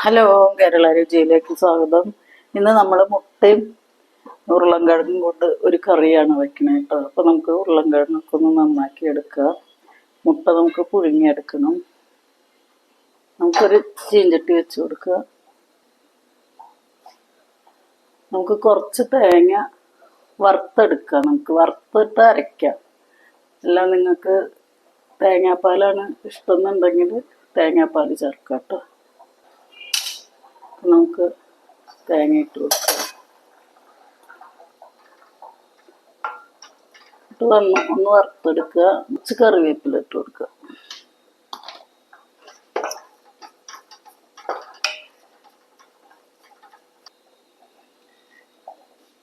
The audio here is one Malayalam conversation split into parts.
ഹലോ, കേരള രുചിയിലേക്ക് സ്വാഗതം. ഇന്ന് നമ്മൾ മുട്ടയും ഉരുളൻകിഴങ്ങും കൊണ്ട് ഒരു കറിയാണ് വെക്കുന്നത് കേട്ടോ. അപ്പോൾ നമുക്ക് ഉരുളൻകിഴങ്ങൊക്കെ ഒന്ന് നന്നാക്കി എടുക്കുക. മുട്ട നമുക്ക് പുഴുങ്ങിയെടുക്കണം. നമുക്കൊരു ചീഞ്ചട്ടി വെച്ച് കൊടുക്കുക. നമുക്ക് കുറച്ച് തേങ്ങ വറുത്തെടുക്കാം. നമുക്ക് വറുത്തിട്ട് അരയ്ക്കാം. അല്ല, നിങ്ങൾക്ക് തേങ്ങാപ്പാലാണ് ഇഷ്ടം എന്നുണ്ടെങ്കിൽ തേങ്ങാപ്പാൽ ചേർക്കാം കേട്ടോ. നമുക്ക് തേങ്ങ ഇട്ട് കൊടുക്കാം. ഇട്ട് ഒന്ന് വറുത്തെടുക്കുക. കുറച്ച് കറിവേപ്പില ഇട്ട് കൊടുക്കുക.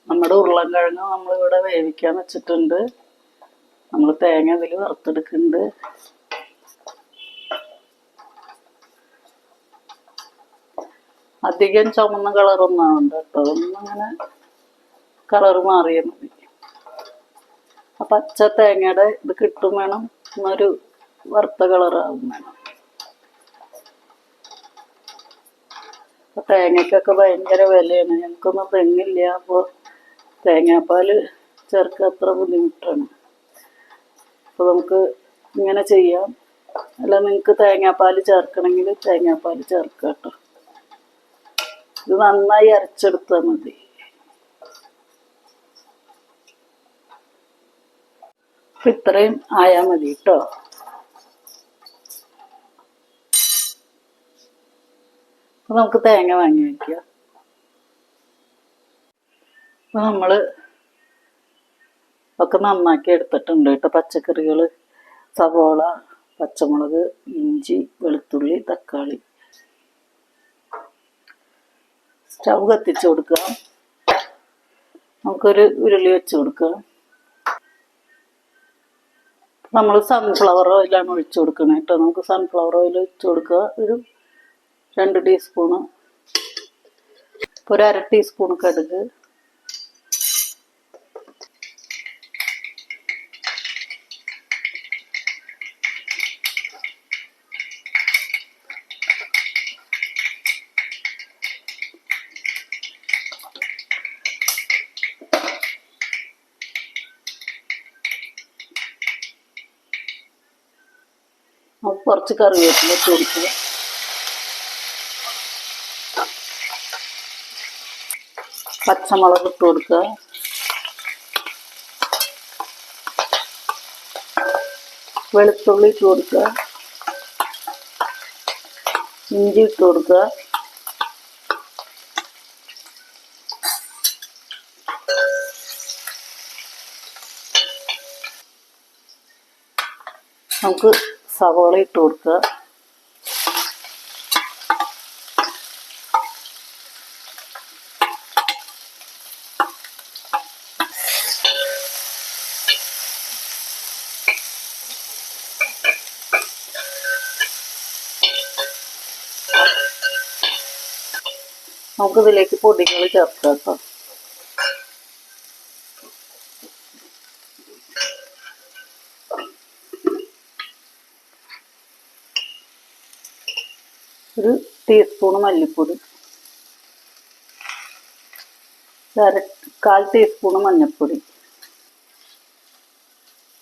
നമ്മുടെ ഉരുളൻകിഴങ്ങ് നമ്മളിവിടെ വേവിക്കാൻ വെച്ചിട്ടുണ്ട്. നമ്മൾ തേങ്ങ അതിൽ വറുത്തെടുക്കുന്നുണ്ട്. അധികം ചുമന്ന കളറൊന്നും ആവണ്ട കേട്ടോ. ഒന്നങ്ങനെ കളറ് മാറിയാൽ മതി. ആ പച്ച തേങ്ങയുടെ ഇത് കിട്ടും വേണം, എന്നൊരു വറുത്ത കളറാവും വേണം. അപ്പം തേങ്ങയ്ക്കൊക്കെ ഭയങ്കര വിലയാണ്. ഞങ്ങൾക്കൊന്നും തെങ്ങില്ല. അപ്പോൾ തേങ്ങാപ്പാൽ ചേർക്കുക അത്ര ബുദ്ധിമുട്ടാണ്. അപ്പോൾ നമുക്ക് ഇങ്ങനെ ചെയ്യാം. അല്ല, നിങ്ങൾക്ക് തേങ്ങാപ്പാൽ ചേർക്കണമെങ്കിൽ തേങ്ങാപ്പാൽ ചേർക്കുക കേട്ടോ. ഇത് നന്നായി അരച്ചെടുത്താൽ മതി. ഇത്രയും ആയാൽ മതി കേട്ടോ. അപ്പൊ നമുക്ക് തേങ്ങ വാങ്ങി വയ്ക്കുക. അപ്പൊ നമ്മള് ഒക്കെ നന്നാക്കി എടുത്തിട്ടുണ്ട് കേട്ടോ. പച്ചക്കറികൾ, സവോള, പച്ചമുളക്, ഇഞ്ചി, വെളുത്തുള്ളി, തക്കാളി. സ്റ്റൗ കത്തിച്ച് കൊടുക്കുക. നമുക്കൊരു ഉരുളി വെച്ച് കൊടുക്കുക. നമ്മൾ സൺഫ്ലവർ ഓയിലാണ് ഒഴിച്ചു കൊടുക്കുന്നത് കേട്ടോ. നമുക്ക് സൺഫ്ലവർ ഓയിൽ ഒഴിച്ചു കൊടുക്കുക. ഒരു 2 ടീസ്പൂണ്, ഒരു 1/2 ടീസ്പൂൺ കടുക്, കുറച്ച് കറിവേപ്പില ഇട്ട് കൊടുക്കുക. പച്ചമുളക് ഇട്ട് കൊടുക്കുക. വെളുത്തുള്ളി ഇട്ട് കൊടുക്കുക. ഇഞ്ചി ഇട്ട് കൊടുക്കുക. നമുക്ക് സവോള ഇട്ട് കൊടുക്കുക. നമുക്കിതിലേക്ക് പൊടികൾ ചേർക്കാം കേട്ടോ. ഒരു ടീസ്പൂണ് മല്ലിപ്പൊടി, 1/4 ടീസ്പൂണ് മഞ്ഞൾപ്പൊടി,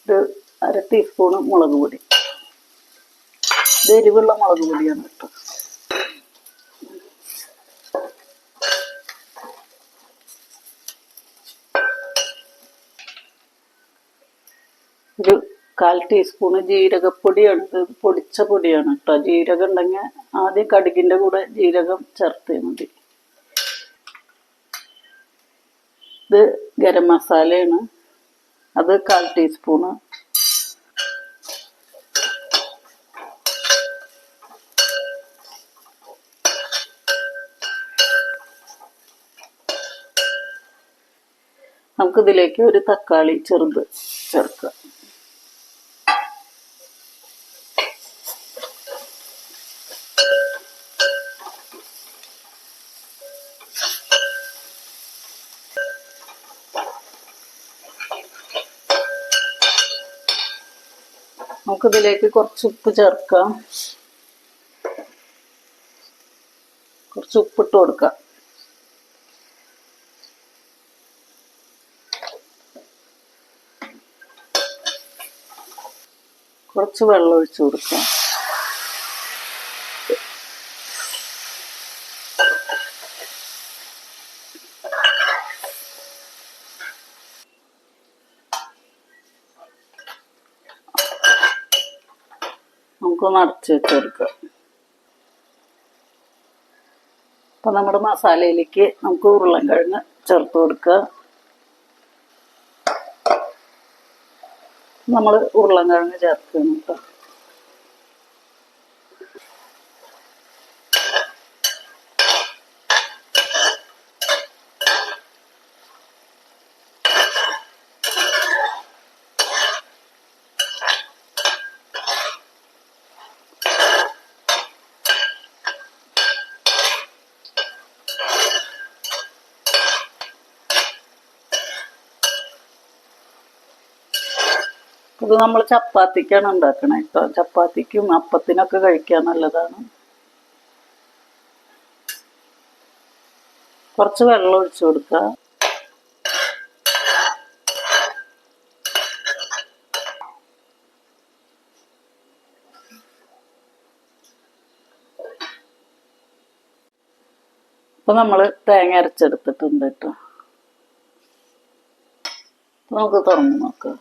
ഒരു 1/2 ടീസ്പൂണ് മുളക് പൊടി. ഇത് എരിവുള്ള മുളക് പൊടിയാണ് കേട്ടോ. ഒരു 1/4 ടീസ്പൂണ് ജീരകപ്പൊടിയാണ്. ഇത് പൊടിച്ച പൊടിയാണ് കേട്ടോ. ജീരകം ഉണ്ടെങ്കിൽ ആദ്യം കടുകിൻ്റെ കൂടെ ജീരകം ചേർത്താൽ മതി. ഇത് ഗരം മസാലയാണ്. അത് 1/4 ടീസ്പൂണ്. നമുക്കിതിലേക്ക് ഒരു തക്കാളി ചെറുത് ചേർക്കാം. നമുക്കിതിലേക്ക് കുറച്ച് ഉപ്പ് ചേർക്കാം. കുറച്ച് ഉപ്പിട്ട് കൊടുക്കാം. കുറച്ച് വെള്ളം ഒഴിച്ച് കൊടുക്കാം. നമുക്കൊന്ന് അടച്ച് വെച്ച് കൊടുക്കാം. അപ്പം നമ്മുടെ മസാലയിലേക്ക് നമുക്ക് ഉരുളൻകിഴങ്ങ് ചേർത്ത് കൊടുക്കുക. നമ്മൾ ഉരുളൻകിഴങ്ങ് ചേർക്കണം കേട്ടോ. ഇത് നമ്മൾ ചപ്പാത്തിക്കാണ് ഉണ്ടാക്കണേ കേട്ടോ. ചപ്പാത്തിക്കും അപ്പത്തിനൊക്കെ കഴിക്കാൻ നല്ലതാണ്. കുറച്ച് വെള്ളം ഒഴിച്ചു കൊടുക്കുക. ഇപ്പൊ നമ്മൾ തേങ്ങ അരച്ചെടുത്തിട്ടുണ്ട് കേട്ടോ. നമുക്ക് തുറന്ന് നോക്കാം.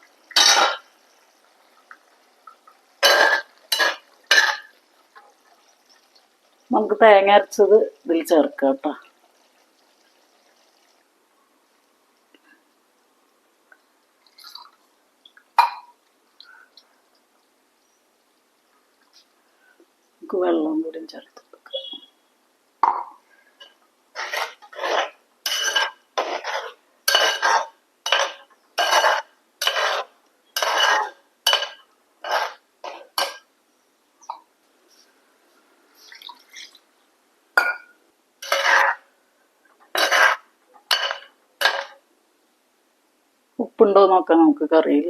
നമുക്ക് തേങ്ങ അരച്ചത് ഇതിൽ ചേർക്കാം കേട്ടോ. നമുക്ക് വെള്ളം കൂടി ചേർത്ത് കൊടുക്കാം. ഉപ്പുണ്ടോ നോക്കാം നമുക്ക് കറിയിൽ.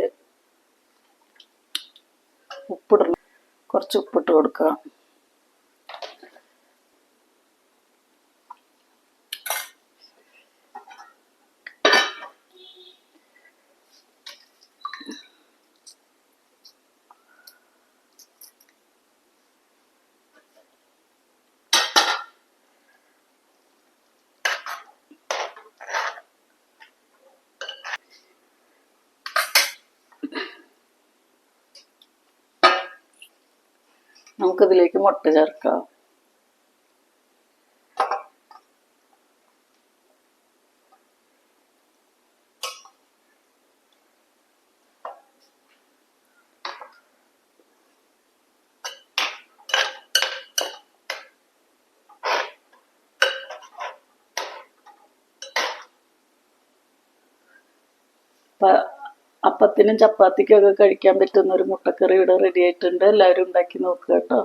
ഉപ്പിടണം. കുറച്ച് ഉപ്പിട്ട് കൊടുക്കാം. നമുക്കിതിലേക്ക് മുട്ട ചേർക്കാം. അപ്പത്തിനും ചപ്പാത്തിക്കും ഒക്കെ കഴിക്കാൻ പറ്റുന്ന ഒരു മുട്ടക്കറി ഇവിടെ റെഡി ആയിട്ടുണ്ട്. എല്ലാവരും ഉണ്ടാക്കി നോക്കുക കേട്ടോ.